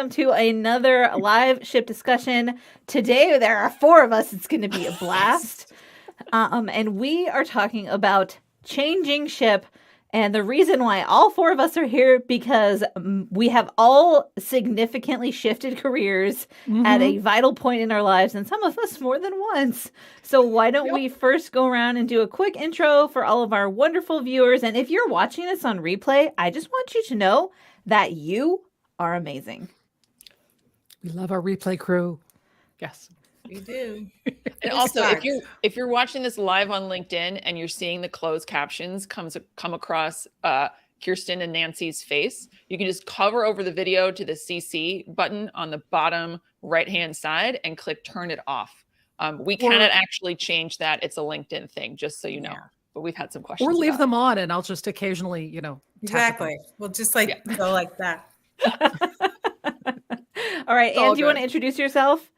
welcome to another live ship discussion. Today, there are 4 of us. It's going to be a blast. And we are talking about changing ship. And the reason why all 4 of us are here, because we have all significantly shifted careers at a vital point in our lives, and some of us more than once. So why don't we first go around and do a quick intro for all of our wonderful viewers. And if you're watching this on replay, I just want you to know that you are amazing. We love our replay crew. Yes. We do. And also, if you're watching this live on LinkedIn and you're seeing the closed captions come across Kirsten and Nancy's face, you can just hover over the video to the CC button on the bottom right-hand side and click turn it off. We cannot actually change that. It's a LinkedIn thing, just so you know. But we've had some questions. Or leave them on, and I'll just occasionally, Exactly. We'll just go like that. All right, Anne, do you want to introduce yourself?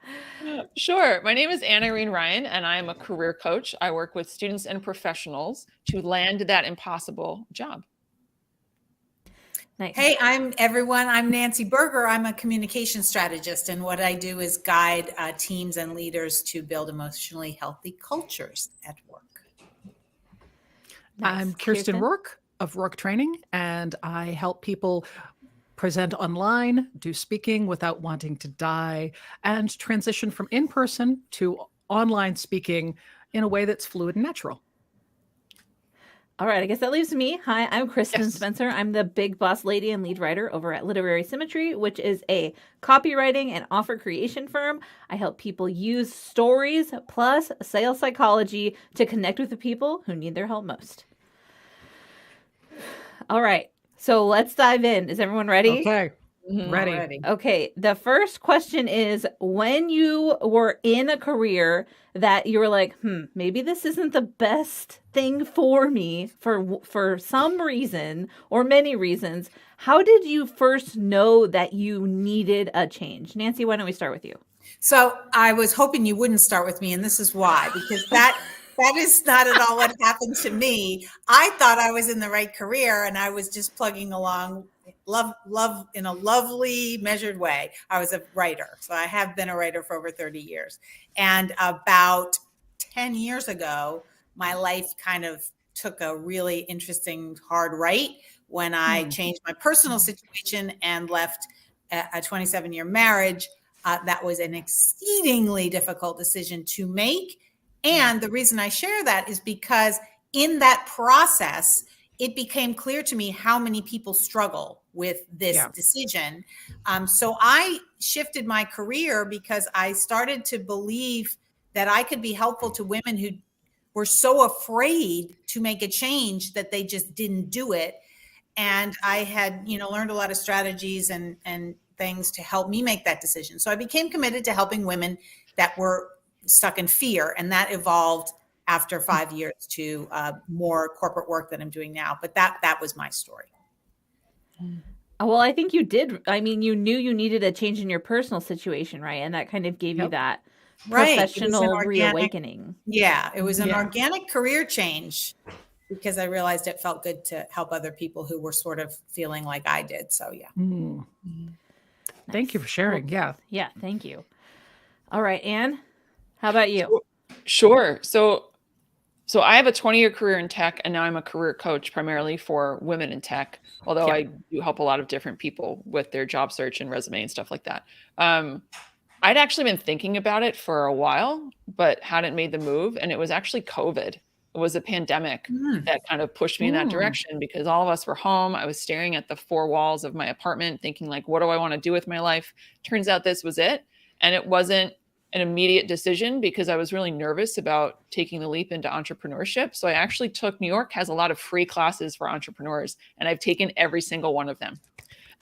Sure. My name is Anna Irene Ryan, and I am a career coach. I work with students and professionals to land that impossible job. Nice. Hey, I'm Nancy Berger. I'm a communication strategist, and what I do is guide teams and leaders to build emotionally healthy cultures at work. Nice. I'm Kirsten Rourke of Rourke Training, and I help people present online, do speaking without wanting to die, and transition from in-person to online speaking in a way that's fluid and natural. All right, I guess that leaves me. Hi, I'm Kristin Spencer. I'm the big boss lady and lead writer over at Literary Symmetry, which is a copywriting and offer creation firm. I help people use stories plus sales psychology to connect with the people who need their help most. All right. So let's dive in. Is everyone ready? Okay. Ready. Okay. The first question is, when you were in a career that you were like, maybe this isn't the best thing for me for some reason or many reasons, how did you first know that you needed a change? Nancy, why don't we start with you? So I was hoping you wouldn't start with me, and this is why, because that is not at all what happened to me. I thought I was in the right career and I was just plugging along, love in a lovely, measured way. I was a writer. So I have been a writer for over 30 years. And about 10 years ago, my life kind of took a really interesting hard right when I changed my personal situation and left a 27-year marriage. That was an exceedingly difficult decision to make. And the reason I share that is because in that process, it became clear to me how many people struggle with this decision. So I shifted my career because I started to believe that I could be helpful to women who were so afraid to make a change that they just didn't do it. And I had, learned a lot of strategies and things to help me make that decision. So I became committed to helping women that were stuck in fear. And that evolved after 5 years to more corporate work that I'm doing now. But that was my story. Well, I think you did. I mean, you knew you needed a change in your personal situation, right? And that kind of gave you that professional reawakening. Yeah, it was an organic career change because I realized it felt good to help other people who were sort of feeling like I did. So, yeah. Thank you for sharing. Yeah. Yeah, thank you. All right, Anne, how about you? Sure. So I have a 20-year career in tech, and now I'm a career coach primarily for women in tech, although I do help a lot of different people with their job search and resume and stuff like that. I'd actually been thinking about it for a while, but hadn't made the move. And it was actually COVID. It was a pandemic that kind of pushed me in that direction because all of us were home. I was staring at the 4 walls of my apartment thinking like, what do I want to do with my life? Turns out this was it. And it wasn't an immediate decision because I was really nervous about taking the leap into entrepreneurship. So I actually took, New York has a lot of free classes for entrepreneurs, and I've taken every single one of them.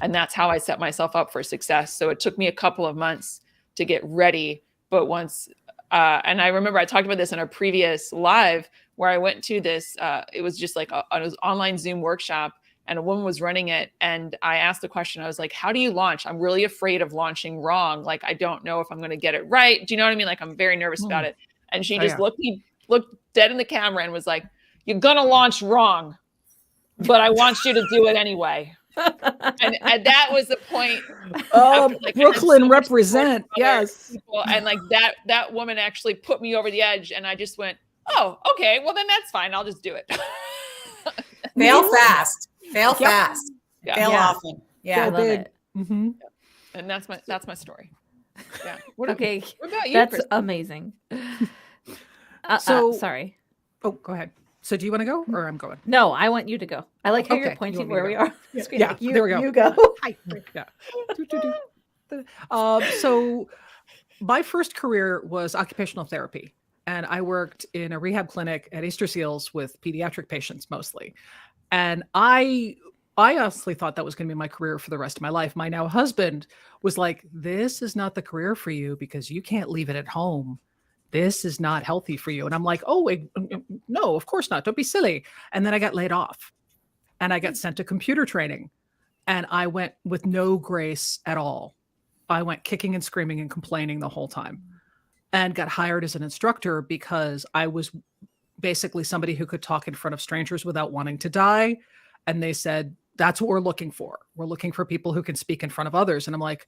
And that's how I set myself up for success. So it took me a couple of months to get ready. But once, and I remember I talked about this in a previous live where I went to this, it was just like an online Zoom workshop, and a woman was running it. And I asked the question, I was like, how do you launch? I'm really afraid of launching wrong. Like, I don't know if I'm going to get it right. Do you know what I mean? Like, I'm very nervous about it. And she just looked dead in the camera and was like, you're going to launch wrong, but I want you to do it anyway. And that was the point. Oh, after, like, I had Brooklyn so much represent. support from other Yes. people, and like that woman actually put me over the edge, and I just went, oh, okay, well then that's fine. I'll just do it. Fail fast. Fail Yep. fast. Yeah. Fail Yeah. often. Yeah. I Fail love big. it. Mhm. And that's my story. Yeah. Okay, What about you, that's Kristen? amazing. So- Sorry. Oh, go ahead. So do you want to go or I'm going? No, I want you to go. I like how Okay, you're you pointing want me where to we go. are. on the screen, Yeah, like, you, there we go. You go. Hi. Yeah. So my first career was occupational therapy, and I worked in a rehab clinic at Easter Seals with pediatric patients mostly. And I honestly thought that was going to be my career for the rest of my life. My now husband was like, "This is not the career for you because you can't leave it at home. This is not healthy for you." And I'm like, "Oh, wait, no, of course not. Don't be silly." And then I got laid off, and I got sent to computer training, and I went with no grace at all. I went kicking and screaming and complaining the whole time, and got hired as an instructor because I was basically somebody who could talk in front of strangers without wanting to die. And they said, that's what we're looking for. We're looking for people who can speak in front of others. And I'm like,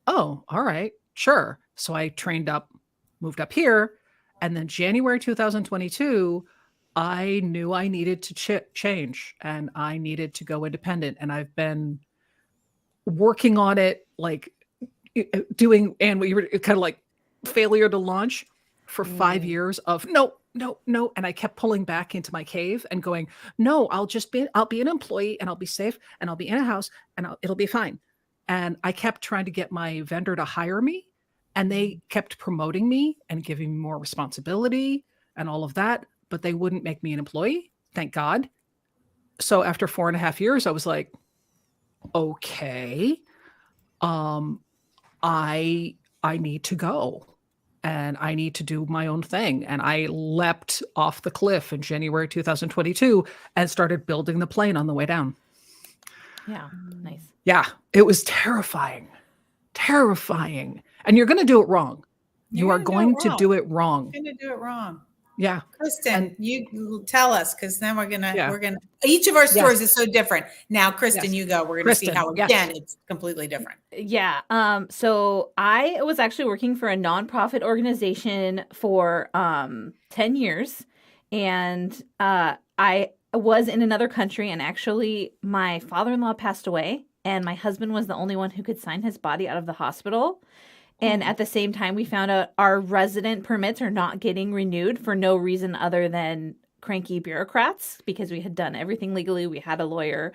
oh, all right, sure. So I trained up, moved up here. And then January 2022, I knew I needed to change and I needed to go independent. And I've been working on it, like doing, and we were kind of like failure to launch for 5 years of no. And I kept pulling back into my cave and going, no, I'll be an employee and I'll be safe and I'll be in a house and it'll be fine. And I kept trying to get my vendor to hire me, and they kept promoting me and giving me more responsibility and all of that, but they wouldn't make me an employee. Thank God. So after 4.5 years, I was like, okay, I need to go. And I need to do my own thing. And I leapt off the cliff in January 2022 and started building the plane on the way down. Yeah, nice. Yeah, it was terrifying. Terrifying. And you're going to do it wrong. You are going to do it wrong. You're going to do it wrong. Yeah. Kristen, you tell us, because then we're gonna Yeah. each of our stories is so different. Now, Kristen, Yes. you go. We're gonna see Kristen, how yes. again it's completely different. Yeah. So I was actually working for a nonprofit organization for 10 years. And I was in another country, and actually my father-in-law passed away, and my husband was the only one who could sign his body out of the hospital. And at the same time, we found out our resident permits are not getting renewed for no reason other than cranky bureaucrats, because we had done everything legally. We had a lawyer.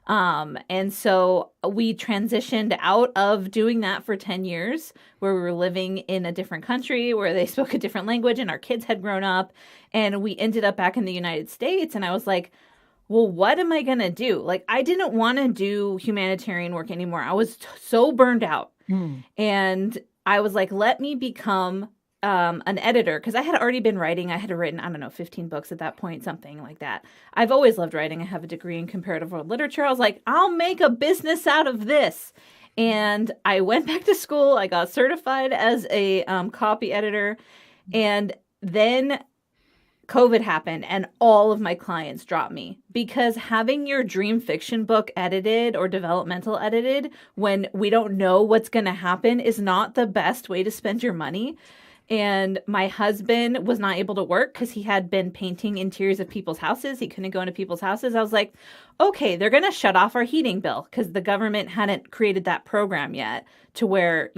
And so we transitioned out of doing that for 10 years, where we were living in a different country where they spoke a different language and our kids had grown up. And we ended up back in the United States. And I was like, well, what am I going to do? Like, I didn't want to do humanitarian work anymore. I was so burned out. And I was like, let me become an editor, because I had already been writing. I had written, 15 books at that point, something like that. I've always loved writing. I have a degree in comparative world literature. I was like, I'll make a business out of this. And I went back to school. I got certified as a copy editor. And then COVID happened and all of my clients dropped me, because having your dream fiction book edited or developmental edited when we don't know what's going to happen is not the best way to spend your money. And my husband was not able to work because he had been painting interiors of people's houses. He couldn't go into people's houses. I was like, okay, they're going to shut off our heating bill, because the government hadn't created that program yet to where,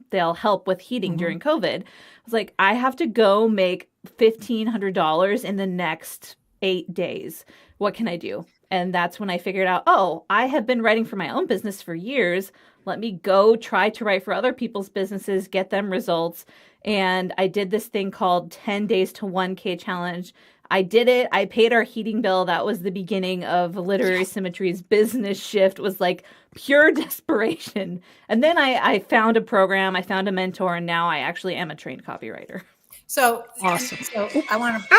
they'll help with heating during COVID. I was like, I have to go make $1,500 in the next 8 days. What can I do? And that's when I figured out, I have been writing for my own business for years. Let me go try to write for other people's businesses, get them results. And I did this thing called 10 days to 1K challenge. I did it. I paid our heating bill. That was the beginning of Literary Symmetry's business shift, was like pure desperation. And then I found a program, I found a mentor, and now I actually am a trained copywriter. So Awesome. So I want to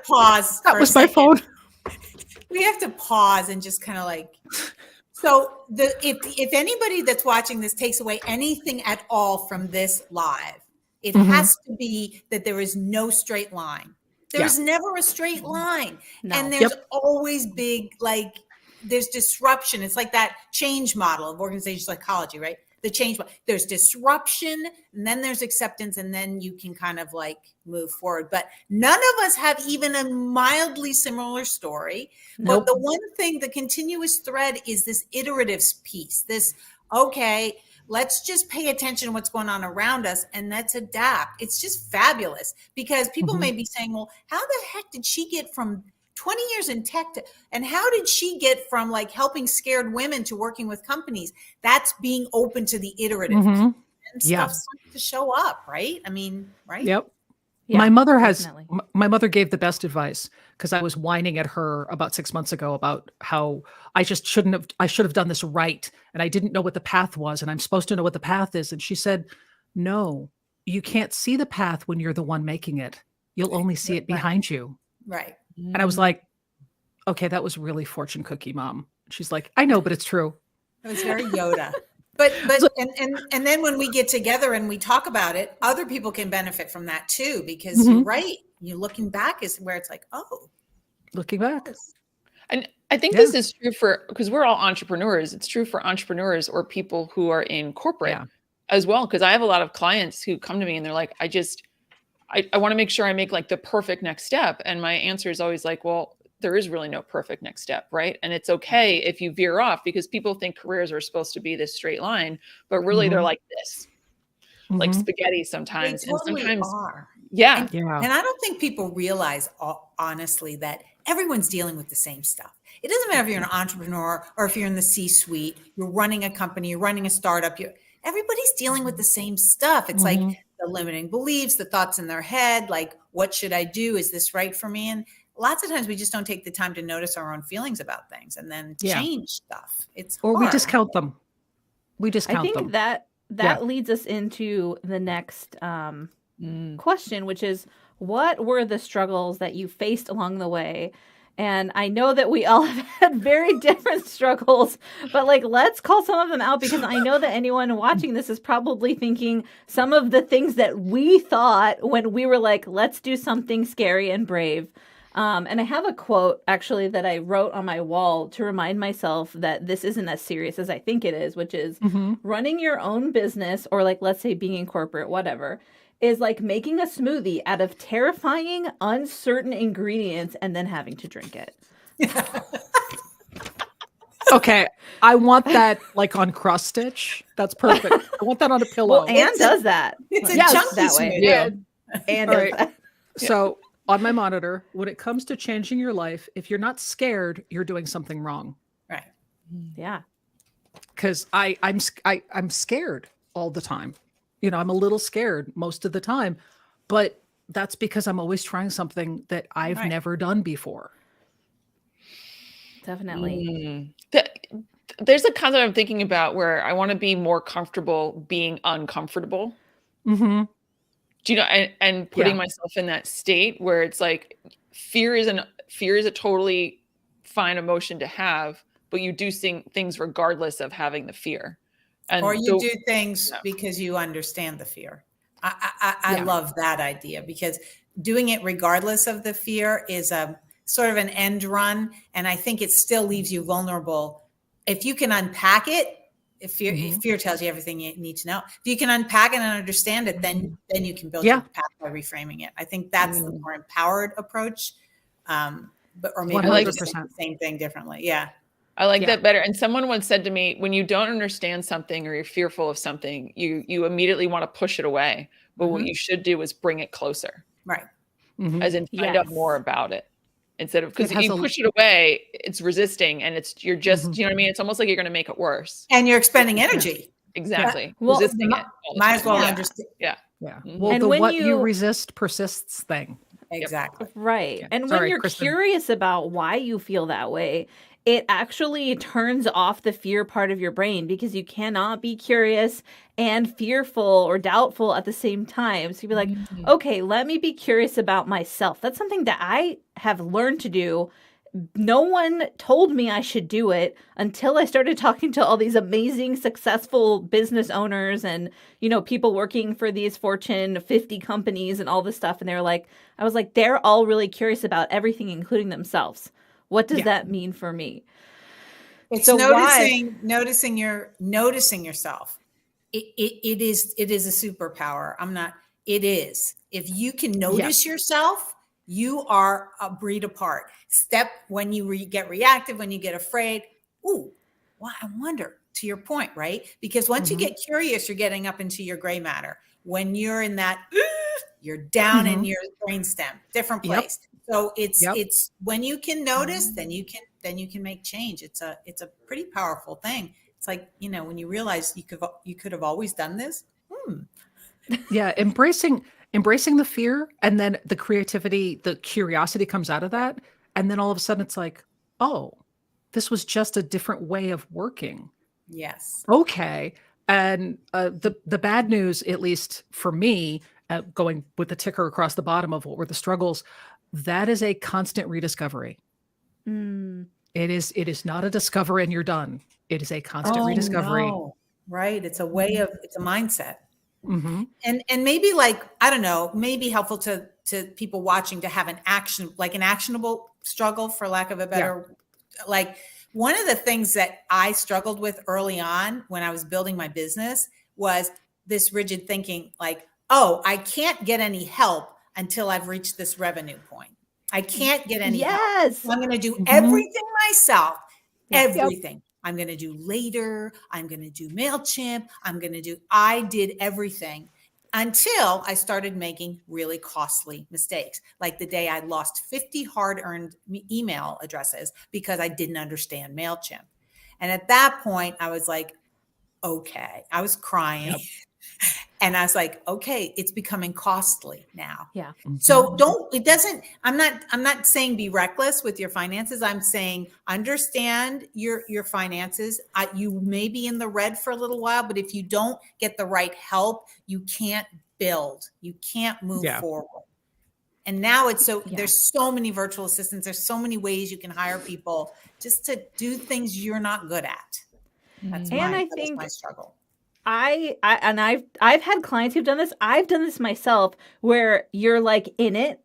pause. That was my phone. We have to pause and just kind of like. So if anybody that's watching this takes away anything at all from this live, it has to be that there is no straight line. There's never a straight line. No. And there's always big, like, there's disruption. It's like that change model of organizational psychology, right? The change, there's disruption, and then there's acceptance, and then you can kind of like move forward. But none of us have even a mildly similar story. Nope. But the one thing, the continuous thread is this iterative piece, this, okay, let's just pay attention to what's going on around us and let's adapt. It's just fabulous, because people may be saying, well, how the heck did she get from 20 years in tech and how did she get from like helping scared women to working with companies? That's being open to the iterative and stuff starts to show up, right? I mean, right? Yep. Yeah, my mother gave the best advice, because I was whining at her about 6 months ago about how I should have done this right. And I didn't know what the path was. And I'm supposed to know what the path is. And she said, no, you can't see the path when you're the one making it. You'll only see it behind you. Right. And I was like, okay, that was really fortune cookie, Mom. She's like, I know, but it's true. It was very Yoda. But and then when we get together and we talk about it, other people can benefit from that too, because you're right. You looking back is where it's like, oh, looking back. And I think this is true because we're all entrepreneurs. It's true for entrepreneurs or people who are in corporate as well. Because I have a lot of clients who come to me and they're like, I want to make sure I make like the perfect next step. And my answer is always like, well, there is really no perfect next step, right? And it's okay if you veer off, because people think careers are supposed to be this straight line, but really they're like this, like spaghetti sometimes. They totally and sometimes are. Yeah. And I don't think people realize, honestly, that everyone's dealing with the same stuff. It doesn't matter if you're an entrepreneur or if you're in the C-suite, you're running a company, you're running a startup, everybody's dealing with the same stuff. It's like the limiting beliefs, the thoughts in their head, like, what should I do? Is this right for me? And lots of times we just don't take the time to notice our own feelings about things and then change stuff. It's hard. Or we discount them. I think that leads us into the next question, which is, what were the struggles that you faced along the way? And I know that we all have had very different struggles, but like, let's call some of them out, because I know that anyone watching this is probably thinking some of the things that we thought when we were like, let's do something scary and brave. And I have a quote actually that I wrote on my wall to remind myself that this isn't as serious as I think it is, which is running your own business, or like, let's say being in corporate, whatever, is like making a smoothie out of terrifying, uncertain ingredients and then having to drink it. Okay, I want that like on cross stitch. That's perfect. I want that on a pillow. Well, Anne does that. It's a chunky that way. Yeah. And All right. So on my monitor, when it comes to changing your life, if you're not scared, you're doing something wrong. Right. Yeah. Because I'm scared all the time. You know, I'm a little scared most of the time, but that's because I'm always trying something that I've never done before. Definitely. There's a concept I'm thinking about where I want to be more comfortable being uncomfortable. Do you know, and putting myself in that state where it's like fear is a totally fine emotion to have, but you do things regardless of having the fear. And or you do things because you understand the fear. I love that idea, because doing it regardless of the fear is a sort of an end run. And I think it still leaves you vulnerable. If you can unpack it, if fear tells you everything you need to know, if you can unpack it and understand it, then you can build your path by reframing it. I think that's the more empowered approach. Or maybe 100%. the same thing differently. Yeah. I like that better. And someone once said to me, when you don't understand something or you're fearful of something, you immediately want to push it away. But what you should do is bring it closer. Right. As in find out more about it. Instead of, because if you push it away, it's resisting and you're just, you know what I mean? It's almost like you're going to make it worse. And you're expending energy. Exactly. Well, resisting it. Might as well understand. Yeah. Well, and the when what you resist persists thing. Exactly. Right. Yeah. And Sorry, when you're Kristin. curious about why you feel that way, it actually turns off the fear part of your brain, because you cannot be curious and fearful or doubtful at the same time. So you'd be like, okay, let me be curious about myself. That's something that I have learned to do. No one told me I should do it until I started talking to all these amazing, successful business owners and, you know, people working for these Fortune 50 companies and all this stuff. And I was like, they're all really curious about everything, including themselves. What does that mean for me? It's So noticing yourself. It is a superpower. It is. If you can notice yourself, you are a breed apart. When you get reactive, when you get afraid, ooh, well, I wonder, to your point, right? Because once you get curious, you're getting up into your gray matter. When you're in that, you're down in your brainstem, different place. So it's when you can notice, then you can make change. It's a pretty powerful thing. It's like, when you realize you could have always done this. Yeah, embracing the fear, and then the creativity, the curiosity comes out of that, and then all of a sudden it's like, oh, this was just a different way of working. Yes. Okay. And the bad news, at least for me, going with the ticker across the bottom of what were the struggles, that is a constant rediscovery. It is not a discover and you're done. It is a constant rediscovery. No. Right. It's a it's a mindset. And maybe, like, I don't know, maybe helpful to people watching to have an actionable struggle, for lack of a better, like, one of the things that I struggled with early on when I was building my business was this rigid thinking, like, oh, I can't get any help until I've reached this revenue point. I can't get any help. So I'm going to do everything myself. Everything. I'm going to do later. I'm going to do MailChimp. I did everything until I started making really costly mistakes. Like the day I lost 50 hard-earned email addresses because I didn't understand MailChimp. And at that point, I was like, okay, I was crying. And I was like, okay, it's becoming costly now. Yeah. So I'm not saying be reckless with your finances. I'm saying understand your finances. You may be in the red for a little while, but if you don't get the right help, you can't build, you can't move forward. And now there's so many virtual assistants. There's so many ways you can hire people just to do things you're not good at. That's my struggle. I've had clients who've done this. I've done this myself, where you're like in it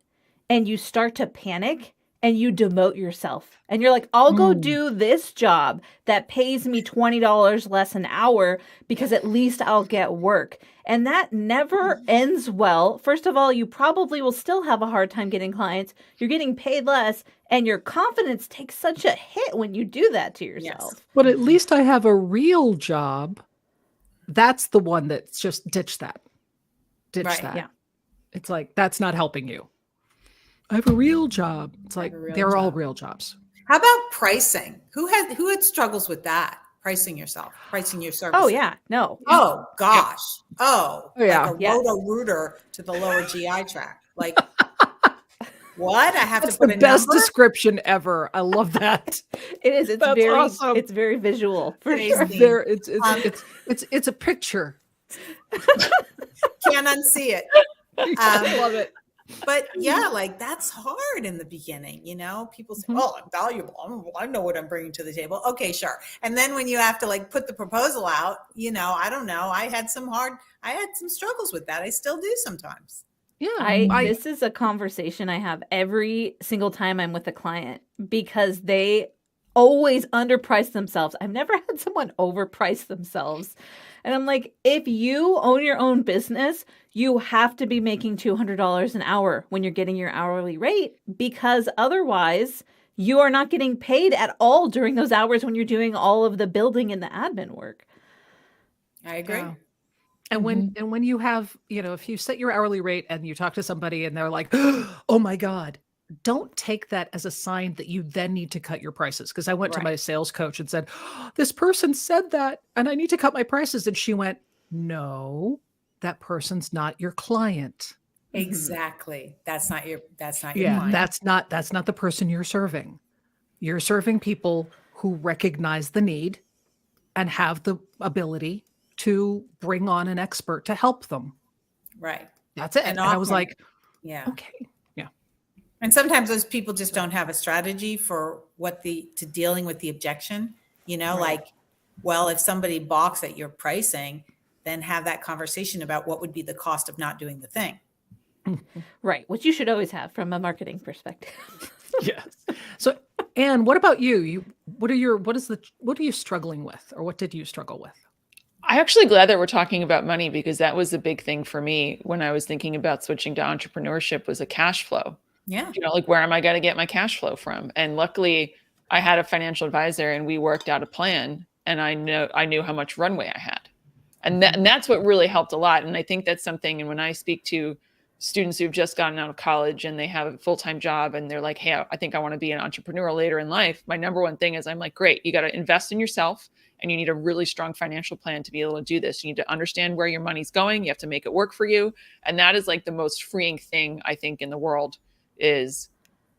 and you start to panic and you demote yourself. And you're like, I'll go do this job that pays me $20 less an hour because at least I'll get work. And that never ends well. First of all, you probably will still have a hard time getting clients. You're getting paid less, and your confidence takes such a hit when you do that to yourself. Yes. But at least I have a real job. That's the one that's just ditch that. That. Yeah. It's like, that's not helping you. I have a real job. It's like, they're all real jobs. How about pricing? Who had struggles with that? Pricing yourself, pricing your service. Oh yeah. No. Oh gosh. Yeah. Oh yeah. Like a roto-rooter to the lower GI tract. Like, what? I have That's to put the a best number? description ever. I love that. It is. It's very awesome. It's very visual for sure. It's a picture. Can't unsee it. Love it. But yeah, like, that's hard in the beginning. People say, "Oh, I'm valuable. I know what I'm bringing to the table." Okay, sure. And then when you have to, like, put the proposal out, I don't know. I had some struggles with that. I still do sometimes. Yeah, this is a conversation I have every single time I'm with a client, because they always underprice themselves. I've never had someone overprice themselves. And I'm like, if you own your own business, you have to be making $200 an hour when you're getting your hourly rate, because otherwise you are not getting paid at all during those hours when you're doing all of the building and the admin work. I agree. Yeah. And when you have, if you set your hourly rate and you talk to somebody and they're like, oh my God, don't take that as a sign that you then need to cut your prices. Because I went to my sales coach and said, this person said that, and I need to cut my prices. And she went, no, that person's not your client. Exactly. That's not your client. That's not the person you're serving. You're serving people who recognize the need and have the ability to bring on an expert to help them. Right. That's it. And I was like, okay. And sometimes those people just don't have a strategy for to dealing with the objection, like, well, if somebody balks at your pricing, then have that conversation about what would be the cost of not doing the thing. Right. Which you should always have from a marketing perspective. Yes. So And what about you? What are you struggling with, or what did you struggle with? I'm actually glad that we're talking about money, because that was a big thing for me when I was thinking about switching to entrepreneurship, was a cash flow. Yeah. Like, where am I going to get my cash flow from? And luckily I had a financial advisor and we worked out a plan, and I knew how much runway I had. And that's what really helped a lot. And I think that's something, and when I speak to students who've just gotten out of college and they have a full-time job and they're like, hey, I think I want to be an entrepreneur later in life, my number one thing is, I'm like, great, you got to invest in yourself, and you need a really strong financial plan to be able to do this. You need to understand where your money's going. You have to make it work for you. And that is like the most freeing thing I think in the world, is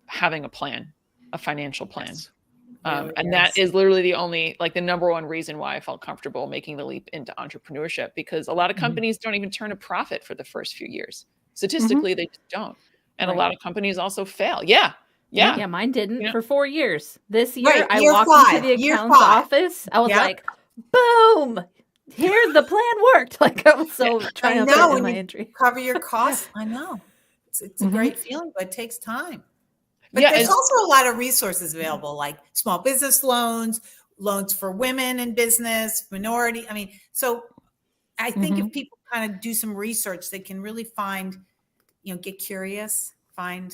having a plan, a financial plan. Yes. And that is literally the number one reason why I felt comfortable making the leap into entrepreneurship, because a lot of companies don't even turn a profit for the first few years. Statistically, they just don't. And a lot of companies also fail. Yeah. Mine didn't for 4 years. This year, Right, I year walked five, into the year accountant's five. office. I was Yep. like, boom, here's the plan worked. Like, I was so triumphant in when my you entry. cover your costs. I know. It's a great feeling, but it takes time. But Yeah, there's it's- also a lot of resources available, like small business loans for women in business, minority. I mean, so I think if people kind of do some research, they can really find, get curious,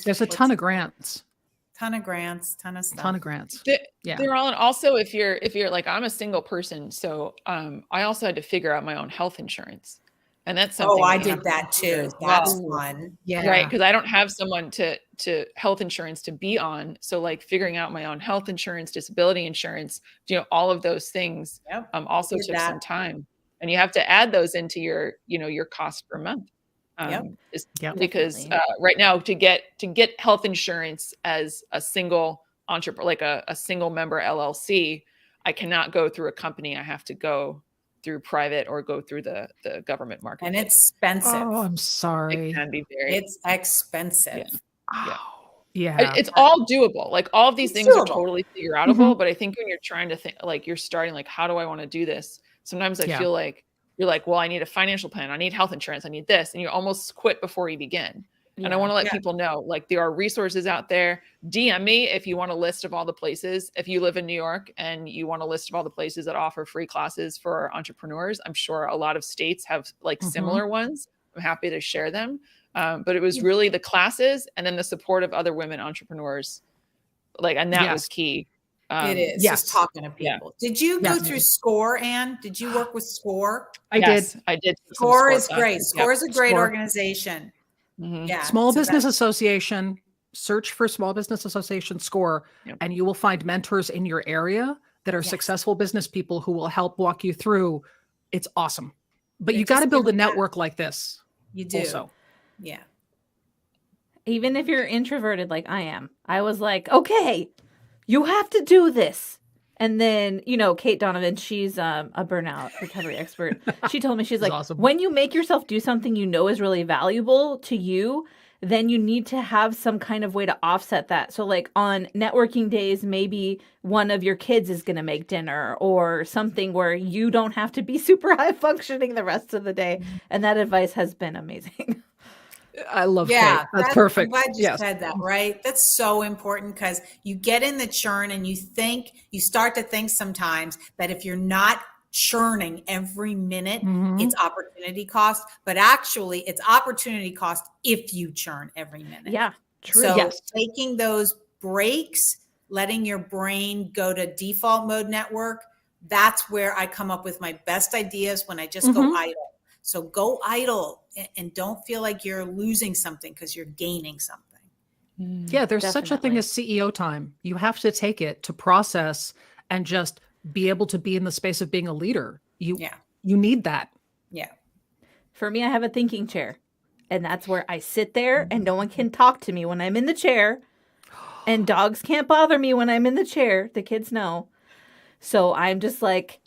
There's a ton of grants. ton of grants, ton of stuff. They're all, and also if you're like, I'm a single person, so I also had to figure out my own health insurance, and that's something. Oh, I we did have that to consider too. as That's well. fun. Yeah. Right, because I don't have someone to health insurance to be on, so like figuring out my own health insurance, disability insurance, all of those things Yep. also Did took that. some time, and you have to add those into your your cost per month. Yep. Because Definitely. right now to get health insurance as a single entrepreneur, like a single member LLC, I cannot go through a company. I have to go through private or go through the government market. And it's expensive. Oh, I'm It sorry. can be very. It's expensive. Yeah. Yeah. It's all doable. Like, all of these It's things are doable. totally figure outable. But I think when you're trying to think, like, you're starting, like, how do I want to do this? Sometimes I feel like you're like, well, I need a financial plan. I need health insurance. I need this. And you almost quit before you begin. And I want to let people know, like, there are resources out there. DM me if you want a list of all the places. If you live in New York and you want a list of all the places that offer free classes for entrepreneurs, I'm sure a lot of states have like similar ones. I'm happy to share them. But it was really the classes and then the support of other women entrepreneurs. Like, and that was key. It is just talking to people. Did you go through SCORE, Anne? Did you work with SCORE? I did. I did. SCORE is great. SCORE is a great organization. Yeah. Small Business Association. Search for Small Business Association SCORE, and you will find mentors in your area that are successful business people who will help walk you through. It's awesome. But you got to build a network like this. You do. Also. Yeah. Even if you're introverted like I am, I was like, okay, you have to do this. And then, Kate Donovan, she's a burnout recovery expert. She told me, she's like, awesome. When you make yourself do something you know is really valuable to you, then you need to have some kind of way to offset that. So like on networking days, maybe one of your kids is going to make dinner or something where you don't have to be super high functioning the rest of the day. And that advice has been amazing. I love Kate. That's perfect. I'm glad you said that, right? That's so important, because you get in the churn and you start to think sometimes that if you're not churning every minute, it's opportunity cost, but actually it's opportunity cost if you churn every minute. Yeah, true. So taking those breaks, letting your brain go to default mode network, that's where I come up with my best ideas, when I just go idle. So go idle and don't feel like you're losing something because you're gaining something. Yeah, there's such a thing as CEO time. You have to take it to process and just be able to be in the space of being a leader. You need that. Yeah. For me, I have a thinking chair, and that's where I sit there and no one can talk to me when I'm in the chair, and dogs can't bother me when I'm in the chair. The kids know. So I'm just like,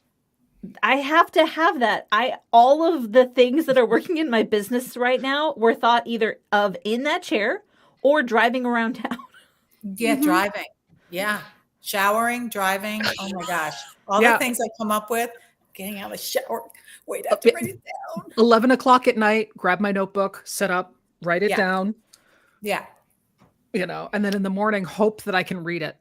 I have to have that. All of the things that are working in my business right now were thought either of in that chair or driving around town. Yeah, driving. Yeah. Showering, driving. Oh my gosh. All the things I come up with, getting out of the shower, wait, I have to write it down. 11 o'clock at night, grab my notebook, set up, write it down. Yeah. And then in the morning, hope that I can read it.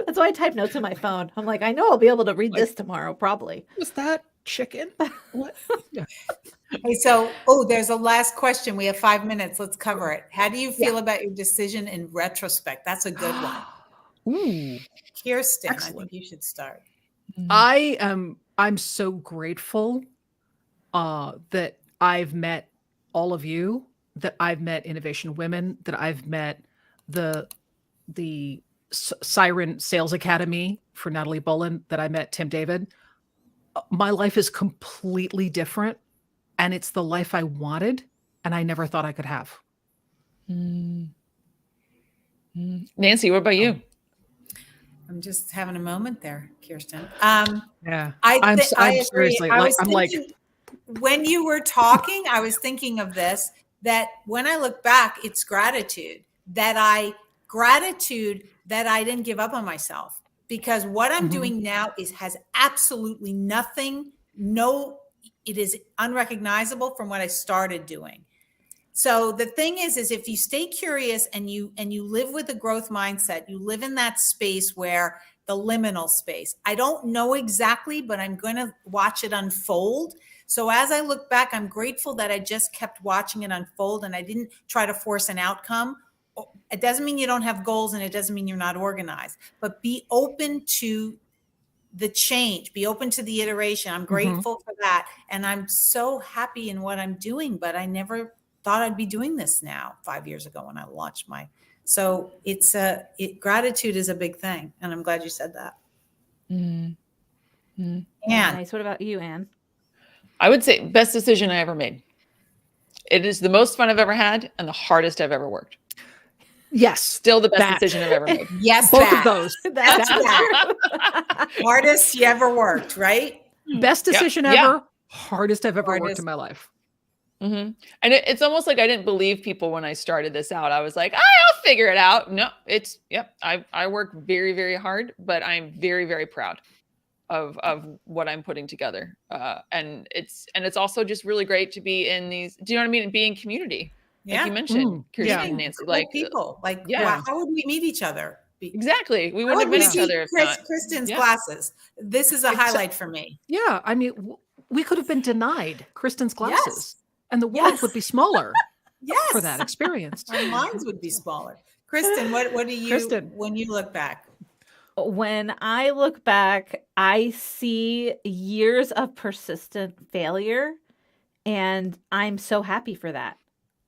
That's why I type notes on my phone. I'm like, I know I'll be able to read this tomorrow, probably. Was that chicken? What? Yeah. Hey, so, there's a last question. We have 5 minutes. Let's cover it. How do you feel about your decision in retrospect? That's a good one. Ooh, Kirsten, I excellent. think you should start. I'm so grateful that I've met all of you, that I've met Innovation Women, that I've met the Siren Sales Academy for Natalie Bullen, that I met Tim David. My life is completely different, and it's the life I wanted, and I never thought I could have. Nancy, what about you? I'm just having a moment there, Kirsten. Yeah, I agree. seriously, When you were talking, I was thinking of this, that when I look back, it's gratitude that I didn't give up on myself, because what I'm doing now has absolutely nothing. It is unrecognizable from what I started doing. So the thing is if you stay curious and you live with a growth mindset, you live in that space where the liminal space. I don't know exactly, but I'm going to watch it unfold. So as I look back, I'm grateful that I just kept watching it unfold and I didn't try to force an outcome. It doesn't mean you don't have goals, and it doesn't mean you're not organized, but be open to the change, be open to the iteration. I'm grateful for that. And I'm so happy in what I'm doing, but I never thought I'd be doing this now 5 years ago when I launched so gratitude is a big thing. And I'm glad you said that. Anne. Nice. What about you, Anne? I would say best decision I ever made. It is the most fun I've ever had and the hardest I've ever worked. Yes. Still the best decision I've ever made. Yes. Both of those. That's that. Hardest you ever worked, right? Best decision ever. Hardest I've ever worked in my life. And it's almost like I didn't believe people when I started this out. I was like, I'll figure it out. No, I work very, very hard, but I'm very, very proud of what I'm putting together. And it's also just really great to be in these, do you know what I mean? Be in community. Like you mentioned, Kirsten and Nancy, like people, wow, how would we meet each other? Exactly. We wouldn't have met each other. Kristen's classes. This is a highlight for me. Yeah. I mean, we could have been denied Kristen's classes and the world would be smaller for that experience. Our minds would be smaller. Kristen, what do you, when you look back? When I look back, I see years of persistent failure, and I'm so happy for that.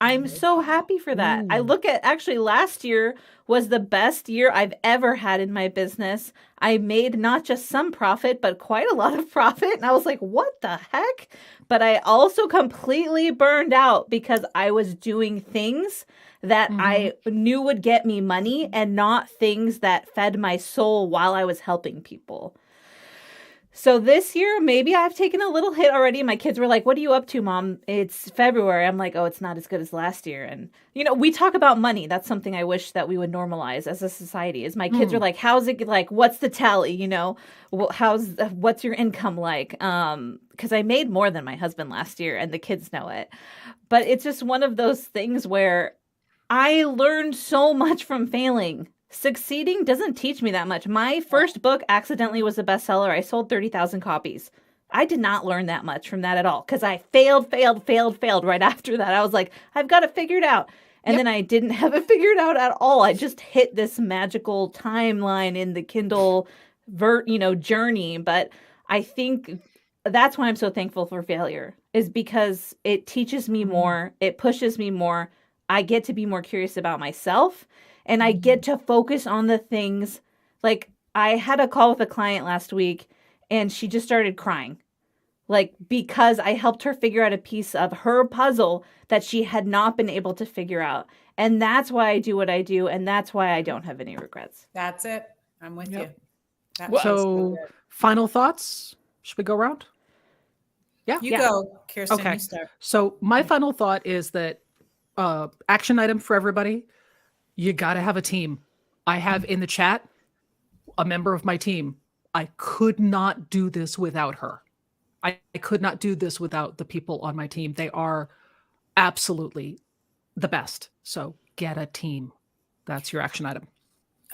I'm so happy for that. I look at, actually last year was the best year I've ever had in my business. I made not just some profit, but quite a lot of profit. And I was like, what the heck? But I also completely burned out because I was doing things that I knew would get me money and not things that fed my soul while I was helping people. So this year, maybe I've taken a little hit already. My kids were like, what are you up to, Mom? It's February. I'm like, oh, it's not as good as last year. And, we talk about money. That's something I wish that we would normalize as a society. Is my kids are like, how's it like? What's the tally? What's your income like? Because I made more than my husband last year and the kids know it. But it's just one of those things where I learned so much from failing. Succeeding doesn't teach me that much. My first book accidentally was a bestseller. I sold 30,000 copies. I did not learn that much from that at all because I failed right after that. I was like, I've got to figure it out. And then I didn't have it figured out at all. I just hit this magical timeline in the Kindle journey. But I think that's why I'm so thankful for failure, is because it teaches me more. It pushes me more. I get to be more curious about myself. And I get to focus on the things. Like, I had a call with a client last week and she just started crying. Because I helped her figure out a piece of her puzzle that she had not been able to figure out. And that's why I do what I do. And that's why I don't have any regrets. That's it. I'm with you. So final thoughts? Should we go around? Yeah. You go, Kirsten. Okay. You start. So my final thought is that action item for everybody. You got to have a team. I have in the chat a member of my team. I could not do this without her. I could not do this without the people on my team. They are absolutely the best. So get a team. That's your action item.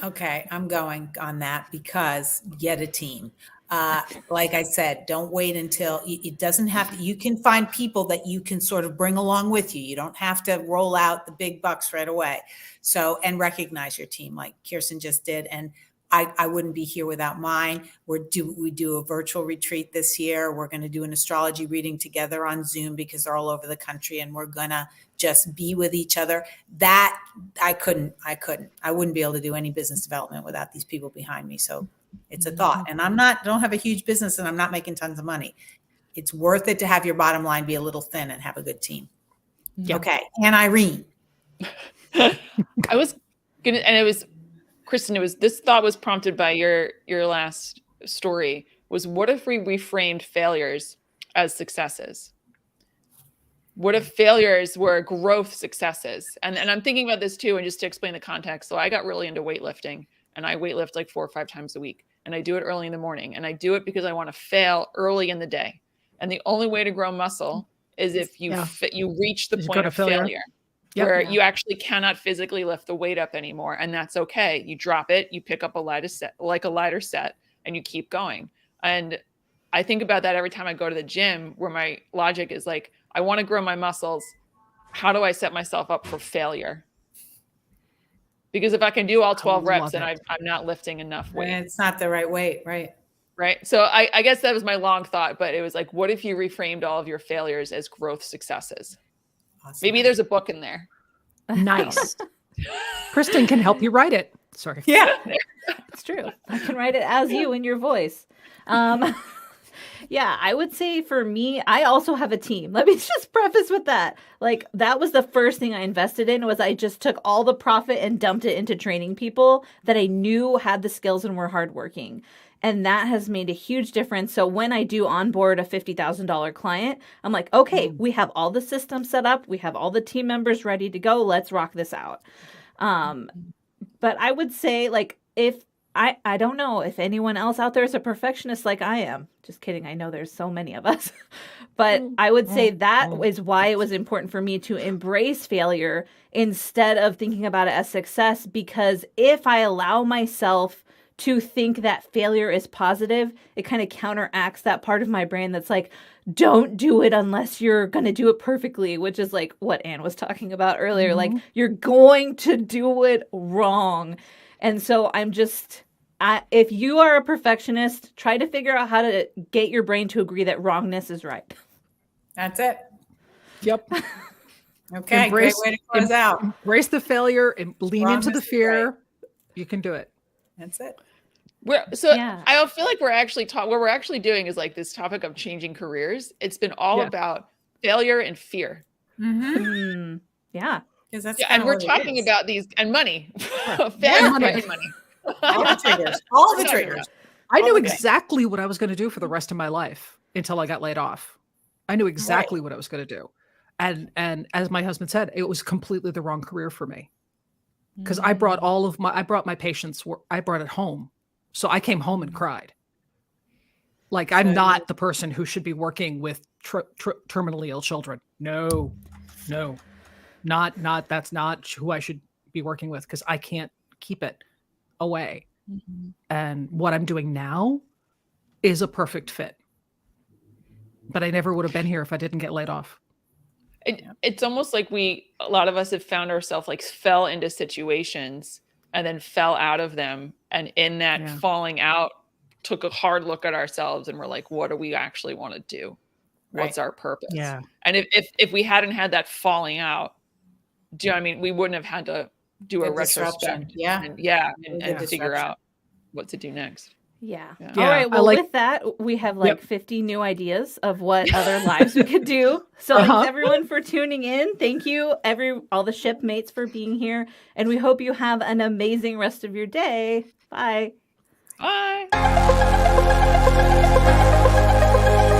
Okay, I'm going on that because get a team. Like I said, don't wait until it doesn't have to, you can find people that you can sort of bring along with you. You don't have to roll out the big bucks right away. So, and recognize your team like Kirsten just did. And I wouldn't be here without mine. We do a virtual retreat this year. We're going to do an astrology reading together on Zoom because they're all over the country, and we're going to just be with each other. That I wouldn't be able to do any business development without these people behind me. So it's a thought. And don't have a huge business and I'm not making tons of money. It's worth it to have your bottom line be a little thin and have a good team. Yeah. Okay. And Irene. I was gonna, and it was Kristin, this thought was prompted by your last story, was what if we reframed failures as successes? What if failures were growth successes? And I'm thinking about this too, and just to explain the context. So I got really into weightlifting, and I weightlift like 4 or 5 times a week, and I do it early in the morning, and I do it because I want to fail early in the day. And the only way to grow muscle is if you reach the point of failure. Where you actually cannot physically lift the weight up anymore. And that's okay. You drop it, you pick up a lighter set, and you keep going. And I think about that every time I go to the gym, where my logic is like, I want to grow my muscles. How do I set myself up for failure? Because if I can do all 12 reps, then I'm not lifting enough weight. And it's not the right weight, right? Right. So I guess that was my long thought, but it was like, what if you reframed all of your failures as growth successes? Awesome. Maybe there's a book in there. Nice. Kristin can help you write it. Sorry. Yeah, It's true. I can write it as you in your voice. Yeah, I would say for me, I also have a team. Let me just preface with that. Like, that was the first thing I invested in, was I just took all the profit and dumped it into training people that I knew had the skills and were hardworking. And that has made a huge difference. So when I do onboard a $50,000 client, I'm like, okay, we have all the systems set up. We have all the team members ready to go. Let's rock this out. But I would say, like, if I don't know if anyone else out there is a perfectionist like I am. Just kidding. I know there's so many of us. But I would say that is why it was important for me to embrace failure instead of thinking about it as success. Because if I allow myself to think that failure is positive, it kind of counteracts that part of my brain that's like, don't do it unless you're going to do it perfectly, which is like what Anne was talking about earlier. Like, you're going to do it wrong. And so if you are a perfectionist, try to figure out how to get your brain to agree that wrongness is right. that's it. Yep. Okay, great way to close out. Embrace the failure and lean Wrongness into the is fear. right. You can do it. That's it. I feel like we're actually what we're actually doing is like this topic of changing careers. It's been all about failure and fear. Mm-hmm. Yeah. Because that's and we're talking about these and money. Failure and money. all the triggers. All the triggers. I knew exactly what I was going to do for the rest of my life until I got laid off. I knew exactly what I was going to do. And as my husband said, it was completely the wrong career for me. Because I brought my patients, I brought it home. So I came home and cried. Like, I'm not the person who should be working with terminally ill children. No, that's not who I should be working with, because I can't keep it away. Mm-hmm. And what I'm doing now is a perfect fit. But I never would have been here if I didn't get laid off. It's almost like a lot of us have found ourselves like fell into situations and then fell out of them. And in that falling out, took a hard look at ourselves and we're like, what do we actually want to do? What's our purpose? Yeah. And if we hadn't had that falling out, do you know what I mean? We wouldn't have had to do a retrospect. And figure out what to do next. Yeah. All right. Well, with that, we have 50 new ideas of what other lives we could do. So thanks everyone for tuning in. Thank you, all the shipmates, for being here. And we hope you have an amazing rest of your day. Bye. Bye.